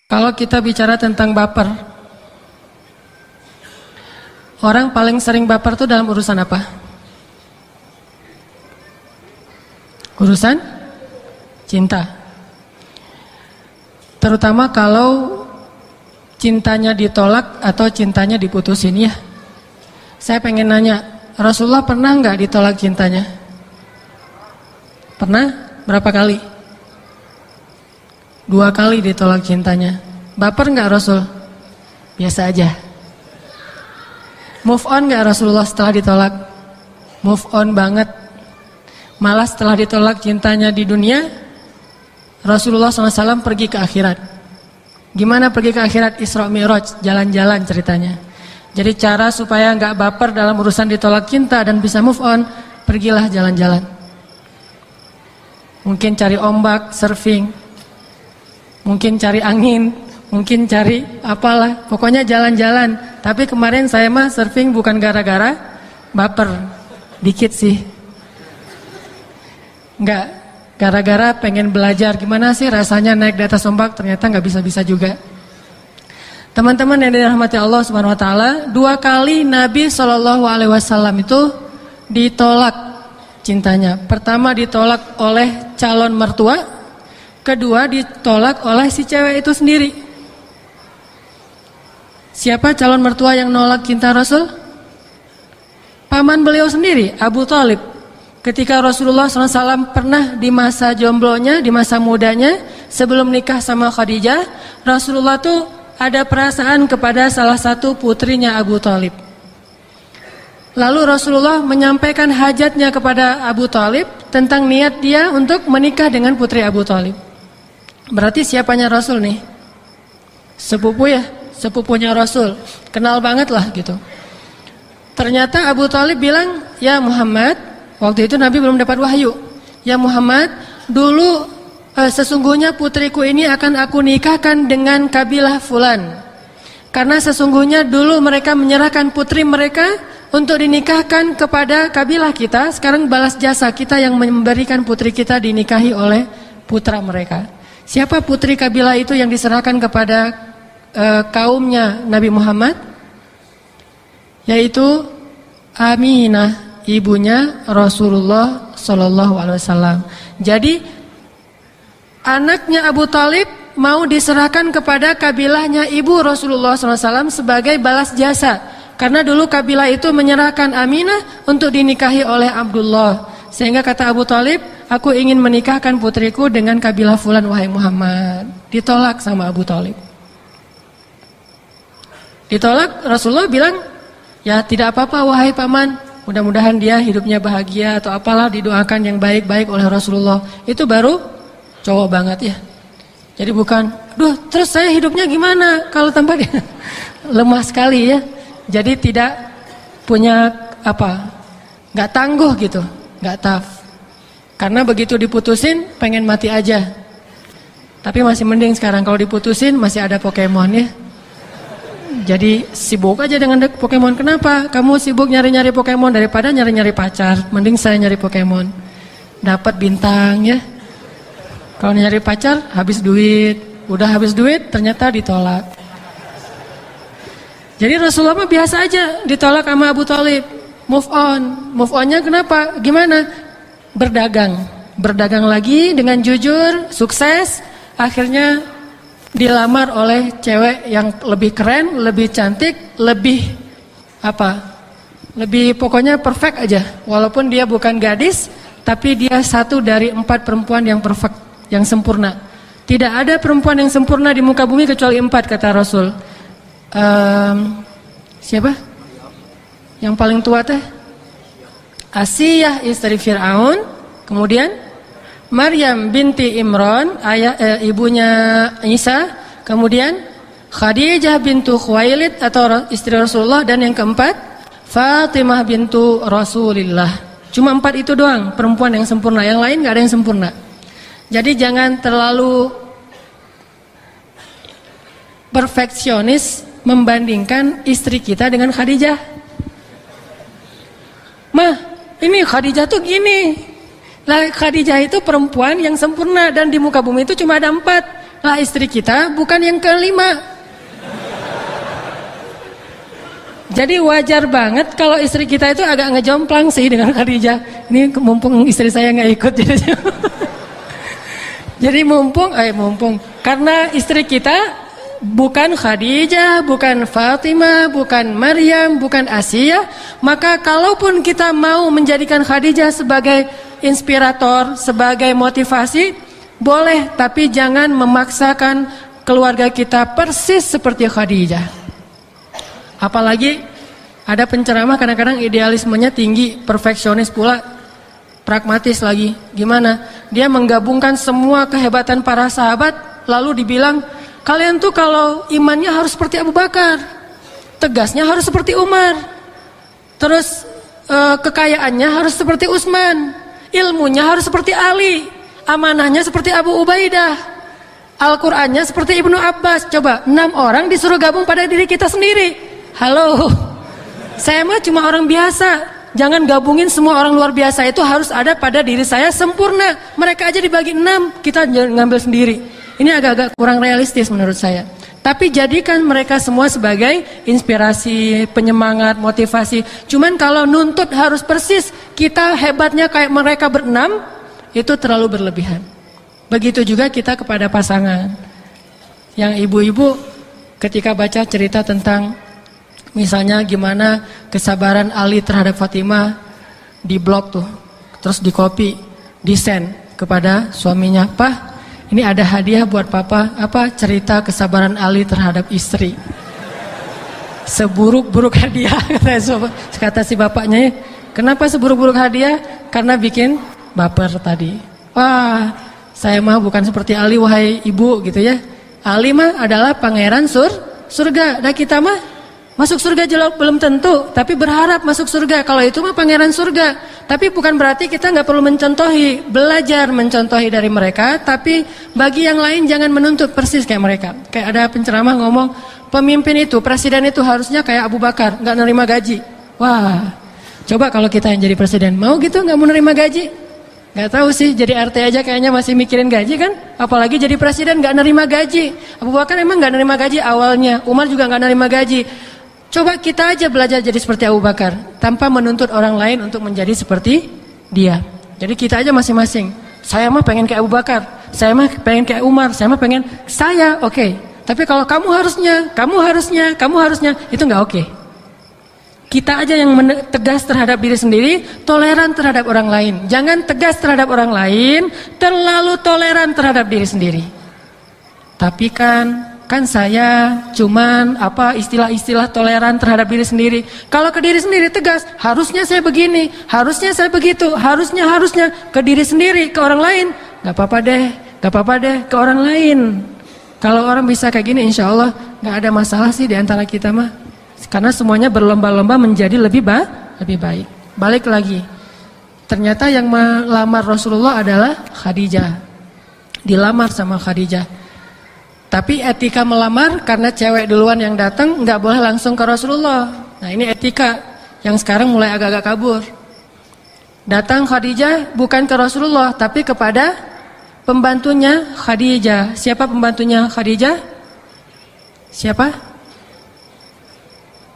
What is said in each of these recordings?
Kalau kita bicara tentang baper, orang paling sering baper itu dalam urusan apa? Urusan cinta. Terutama kalau cintanya ditolak atau cintanya diputusin ya. Saya pengen nanya, Rasulullah pernah nggak ditolak cintanya? Pernah? Berapa kali? 2 kali ditolak cintanya. Baper nggak Rasul? Biasa aja. Move on nggak Rasulullah setelah ditolak? Move on banget. Malah setelah ditolak cintanya di dunia, Rasulullah SAW pergi ke akhirat. Gimana pergi ke akhirat? Isra Mi'raj, jalan-jalan ceritanya. Jadi cara supaya nggak baper dalam urusan ditolak cinta dan bisa move on, pergilah jalan-jalan. Mungkin cari ombak, surfing, mungkin cari angin, mungkin cari apalah, pokoknya jalan-jalan. Tapi kemarin saya mah surfing bukan gara-gara baper, dikit sih. Enggak, gara-gara pengen belajar gimana sih rasanya naik di atas ombak, ternyata nggak bisa-bisa juga. Teman-teman yang dirahmati Allah Subhanahu Wa Taala, 2 kali Nabi SAW itu ditolak cintanya. Pertama ditolak oleh calon mertua, kedua ditolak oleh si cewek itu sendiri. Siapa calon mertua yang nolak cinta Rasul? Paman beliau sendiri, Abu Thalib. Ketika Rasulullah SAW pernah di masa jomblonya, di masa mudanya, sebelum nikah sama Khadijah, Rasulullah tuh ada perasaan kepada salah satu putrinya Abu Thalib. Lalu Rasulullah menyampaikan hajatnya kepada Abu Thalib tentang niat dia untuk menikah dengan putri Abu Thalib. Berarti siapanya Rasul nih? Sepupu ya, sepupunya Rasul. Kenal banget lah gitu. Ternyata Abu Thalib bilang, "Ya Muhammad," waktu itu Nabi belum dapat wahyu. "Ya Muhammad, dulu sesungguhnya putriku ini akan aku nikahkan dengan kabilah fulan. Karena sesungguhnya dulu mereka menyerahkan putri mereka untuk dinikahkan kepada kabilah kita. Sekarang balas jasa kita yang memberikan putri kita dinikahi oleh putra mereka." Siapa putri kabilah itu yang diserahkan kepada kaumnya Nabi Muhammad? Yaitu Aminah, ibunya Rasulullah SAW. Jadi anaknya Abu Thalib mau diserahkan kepada kabilahnya ibu Rasulullah SAW sebagai balas jasa. Karena dulu kabilah itu menyerahkan Aminah untuk dinikahi oleh Abdullah. Sehingga kata Abu Thalib, "Aku ingin menikahkan putriku dengan kabilah fulan wahai Muhammad." Ditolak sama Abu Thalib. Ditolak, Rasulullah bilang, "Ya tidak apa-apa wahai paman. Mudah-mudahan dia hidupnya bahagia," atau apalah, didoakan yang baik-baik oleh Rasulullah. Itu baru cowok banget ya. Jadi bukan, "Duh, terus saya hidupnya gimana kalau tanpa dia?" Lemah sekali ya. Jadi tidak punya nggak tangguh gitu, nggak tough. Karena begitu diputusin pengen mati aja. Tapi masih mending sekarang kalau diputusin masih ada Pokemon ya. Jadi sibuk aja dengan Pokemon. Kenapa? Kamu sibuk nyari-nyari Pokemon daripada nyari-nyari pacar. Mending saya nyari Pokemon. Dapat bintang ya. Kalau nyari pacar habis duit. Udah habis duit ternyata ditolak. Jadi Rasulullah mah biasa aja ditolak sama Abu Thalib. Move on. Move onnya kenapa? Gimana? Berdagang. Berdagang lagi dengan jujur, sukses. Akhirnya dilamar oleh cewek yang lebih keren, lebih cantik, lebih lebih pokoknya perfect aja. Walaupun dia bukan gadis, tapi dia satu dari 4 perempuan yang perfect, yang sempurna. Tidak ada perempuan yang sempurna di muka bumi kecuali 4 kata Rasul. Siapa? Yang paling tua teh? Asiyah istri Fir'aun, kemudian Maryam binti Imran, ibunya Isa, kemudian Khadijah bintu Khuwailid atau istri Rasulullah, dan yang keempat Fatimah bintu Rasulillah. Cuma 4 itu doang perempuan yang sempurna, yang lain gak ada yang sempurna. Jadi jangan terlalu perfeksionis membandingkan istri kita dengan Khadijah. Mah, ini Khadijah tuh gini. Lah Khadijah itu perempuan yang sempurna dan di muka bumi itu cuma ada 4. Lah istri kita bukan yang kelima. Jadi wajar banget kalau istri kita itu agak ngejomplang sih dengan Khadijah. Ini mumpung istri saya nggak ikut jadi mumpung karena istri kita bukan Khadijah, bukan Fatimah, bukan Maryam, bukan Asia, maka kalaupun kita mau menjadikan Khadijah sebagai inspirator, sebagai motivasi, boleh, tapi jangan memaksakan keluarga kita persis seperti Khadijah. Apalagi ada penceramah kadang-kadang idealismenya tinggi, perfeksionis pula, pragmatis lagi. Gimana? Dia menggabungkan semua kehebatan para sahabat, lalu dibilang, kalian tuh kalau imannya harus seperti Abu Bakar, tegasnya harus seperti Umar, terus kekayaannya harus seperti Utsman, ilmunya harus seperti Ali, amanahnya seperti Abu Ubaidah, Al-Qur'annya seperti Ibnu Abbas. Coba 6 orang disuruh gabung pada diri kita sendiri. Halo, saya mah cuma orang biasa. Jangan gabungin semua orang luar biasa, itu harus ada pada diri saya sempurna. Mereka aja dibagi 6, kita ngambil sendiri. Ini agak-agak kurang realistis menurut saya. Tapi jadikan mereka semua sebagai inspirasi, penyemangat, motivasi. Cuman kalau nuntut harus persis, kita hebatnya kayak mereka berenam, itu terlalu berlebihan. Begitu juga kita kepada pasangan. Yang ibu-ibu ketika baca cerita tentang misalnya gimana kesabaran Ali terhadap Fatimah, di blog tuh, terus di copy, di send kepada suaminya, "Pak, ini ada hadiah buat papa, apa cerita kesabaran Ali terhadap istri." Seburuk-buruk hadiah kata si bapaknya. Kenapa seburuk-buruk hadiah? Karena bikin baper tadi. Wah, saya mah bukan seperti Ali wahai ibu gitu ya. Ali mah adalah pangeran surga. Dan kita mah masuk surga belum tentu, tapi berharap masuk surga. Kalau itu mah pangeran surga. Tapi bukan berarti kita nggak perlu mencontohi, belajar mencontohi dari mereka. Tapi bagi yang lain jangan menuntut persis kayak mereka. Kayak ada penceramah ngomong, pemimpin itu, presiden itu harusnya kayak Abu Bakar, nggak nerima gaji. Wah, coba kalau kita yang jadi presiden, mau gitu nggak mau nerima gaji? Nggak tahu sih, jadi RT aja kayaknya masih mikirin gaji kan? Apalagi jadi presiden nggak nerima gaji. Abu Bakar emang nggak nerima gaji awalnya, Umar juga nggak nerima gaji. Coba kita aja belajar jadi seperti Abu Bakar, tanpa menuntut orang lain untuk menjadi seperti dia. Jadi kita aja masing-masing. Saya mah pengen kayak Abu Bakar, saya mah pengen kayak Umar, saya mah pengen saya, oke. Tapi kalau kamu harusnya, itu nggak oke. Kita aja yang tegas terhadap diri sendiri, toleran terhadap orang lain. Jangan tegas terhadap orang lain, terlalu toleran terhadap diri sendiri. Tapi kan saya cuman istilah-istilah toleran terhadap diri sendiri. Kalau ke diri sendiri tegas, harusnya saya begini, harusnya saya begitu, harusnya ke diri sendiri, ke orang lain nggak apa-apa deh ke orang lain. Kalau orang bisa kayak gini, insya Allah nggak ada masalah sih di antara kita mah. Karena semuanya berlomba-lomba menjadi lebih baik. Balik lagi, ternyata yang melamar Rasulullah adalah Khadijah. Dilamar sama Khadijah. Tapi etika melamar karena cewek duluan yang datang nggak boleh langsung ke Rasulullah. Nah ini etika yang sekarang mulai agak-agak kabur. Datang Khadijah bukan ke Rasulullah tapi kepada pembantunya Khadijah. Siapa pembantunya Khadijah? Siapa?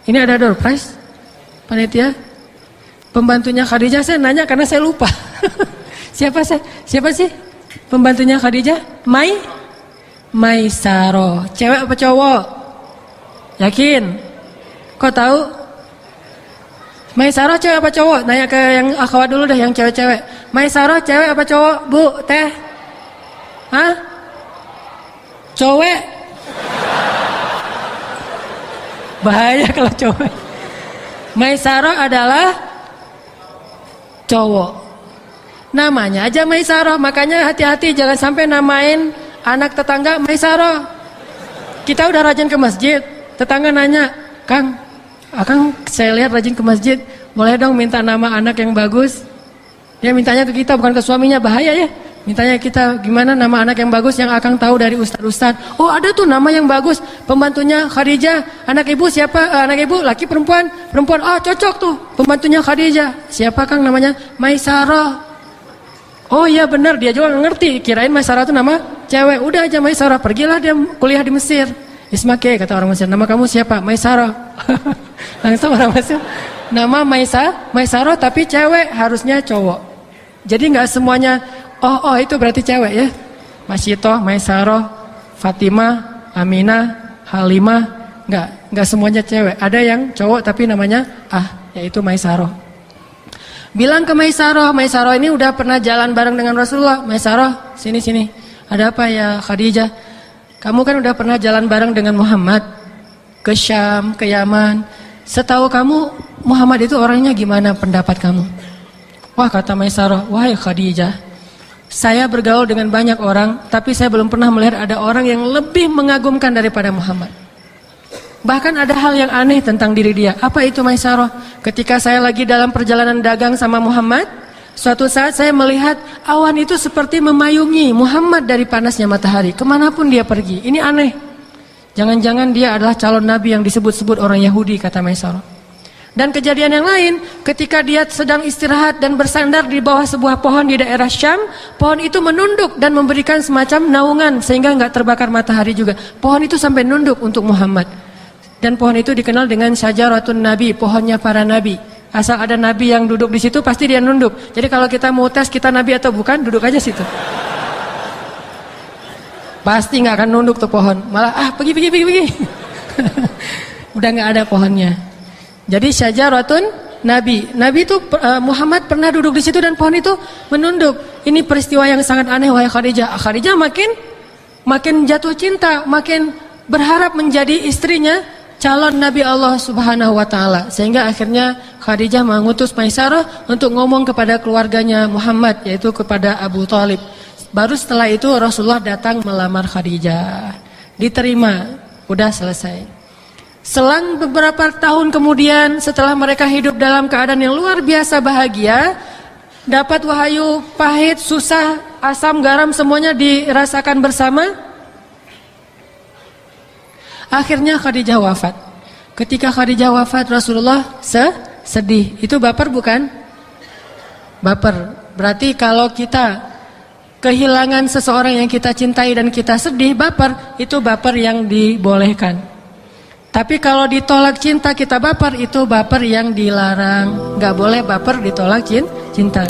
Ini ada door prize panitia. Pembantunya Khadijah, saya nanya karena saya lupa. Siapa sih pembantunya Khadijah? Maisaro, cewek apa cowok? Yakin? Kok tahu? Maisaro cewek apa cowok? Nanya ke yang akhwat dulu deh, yang cewek-cewek. Maisaro cewek apa cowok? Bu, teh? Hah? Cowek? Bahaya kalau cowok. Maisaro adalah cowok. Namanya aja Maisaro, makanya hati-hati jangan sampai namain anak tetangga Maisaro. Kita udah rajin ke masjid, tetangga nanya, Akang saya lihat rajin ke masjid, boleh dong minta nama anak yang bagus? Dia mintanya ke kita, bukan ke suaminya, bahaya ya. Mintanya kita, gimana nama anak yang bagus yang Akang tahu dari ustad-ustad. Oh ada tuh nama yang bagus, pembantunya Khadijah. Anak ibu siapa? Anak ibu laki perempuan? Perempuan, oh cocok tuh, pembantunya Khadijah. Siapa Kang namanya? Maisaro. Oh iya benar, dia juga ngerti, kirain Maisaro itu nama cewek. Udah aja Maisarah, pergilah dia kuliah di Mesir. Ismake, kata orang Mesir, nama kamu siapa? Maisarah. Langsung orang Mesir, nama Maisarah tapi cewek, harusnya cowok. Jadi nggak semuanya, oh itu berarti cewek ya. Masyitoh, Maisarah, Fatimah, Aminah, Halimah, nggak semuanya cewek. Ada yang cowok tapi namanya yaitu Maisarah. Bilang ke Maisarah ini udah pernah jalan bareng dengan Rasulullah. Maisarah, sini. Ada apa ya Khadijah? Kamu kan udah pernah jalan bareng dengan Muhammad ke Syam, ke Yaman. Setahu kamu Muhammad itu orangnya gimana, pendapat kamu? Wah, kata Maisarah, wahai Khadijah, saya bergaul dengan banyak orang, tapi saya belum pernah melihat ada orang yang lebih mengagumkan daripada Muhammad. Bahkan ada hal yang aneh tentang diri dia. Apa itu Maisarah? Ketika saya lagi dalam perjalanan dagang sama Muhammad, suatu saat saya melihat awan itu seperti memayungi Muhammad dari panasnya matahari. Kemanapun dia pergi. Ini aneh. Jangan-jangan dia adalah calon nabi yang disebut-sebut orang Yahudi, kata Maisarah. Dan kejadian yang lain, ketika dia sedang istirahat dan bersandar di bawah sebuah pohon di daerah Syam, pohon itu menunduk dan memberikan semacam naungan sehingga nggak terbakar matahari juga. Pohon itu sampai nunduk untuk Muhammad. Dan pohon itu dikenal dengan syajaratun nabi, pohonnya para nabi. Asal ada nabi yang duduk di situ pasti dia nunduk. Jadi kalau kita mau tes kita nabi atau bukan, duduk aja situ. Pasti nggak akan nunduk tuh pohon. Malah pergi. Udah nggak ada pohonnya. Jadi syajaratun nabi. Nabi itu Muhammad pernah duduk di situ dan pohon itu menunduk. Ini peristiwa yang sangat aneh wahai Khadijah. Khadijah makin jatuh cinta, makin berharap menjadi istrinya calon Nabi Allah Subhanahu wa taala, sehingga akhirnya Khadijah mengutus Maisarah untuk ngomong kepada keluarganya Muhammad, yaitu kepada Abu Thalib. Baru setelah itu Rasulullah datang melamar Khadijah. Diterima, udah selesai. Selang beberapa tahun kemudian, setelah mereka hidup dalam keadaan yang luar biasa bahagia, dapat wahyu pahit, susah, asam, garam semuanya dirasakan bersama. Akhirnya Khadijah wafat. Ketika Khadijah wafat, Rasulullah sedih. Itu baper bukan? Baper. Berarti kalau kita kehilangan seseorang yang kita cintai dan kita sedih, baper, itu baper yang dibolehkan. Tapi kalau ditolak cinta kita baper, itu baper yang dilarang. Gak boleh baper ditolak cinta.